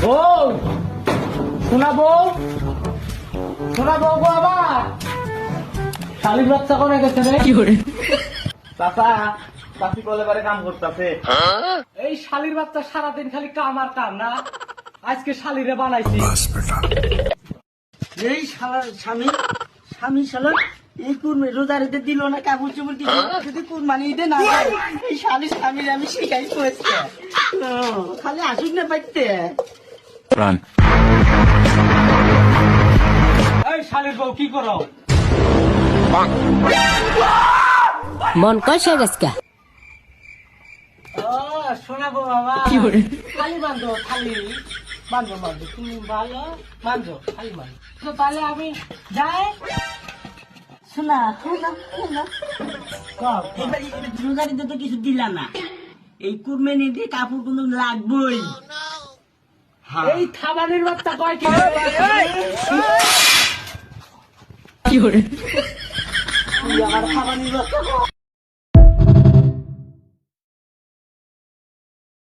বউ শোনাবো শোনাবো গো আবার শালির বাচ্চা কোনে গেছে রে? কি করে চাচা চাচি বলে বারে কাম করতেছে। এই শালির বাচ্চা সারাদিন খালি কাম আর কাম না, আজকে শালিরে বানাইছি। এই শালা স্বামী স্বামী শালা এই কুরমে রোজারিতে দিল না, কাপড় চোপড় দিল না, যদি কুরবানি ঈদে না যায়, এই শালি স্বামীর আমি শিখাই করেছি। খালি আসুক না পাইতে। এই শালির বউ কি করো? মন কষে গেছে। ও শোনাবো বাবা, খালি বান্ধো খালি বান্ধো বান্ধো, তুমি ভালো বান্ধো খালি বান্ধো। তো তাহলে আমি যাই। শোনা শোনা শোনা, এবার রোজারিতে তো কিছু দিলা না, এই কুরবানি দিয়ে কাপড় কোনো লাগবই। এই থাবানির বাচ্চা কয় কি? আমার খাবার নিয়ে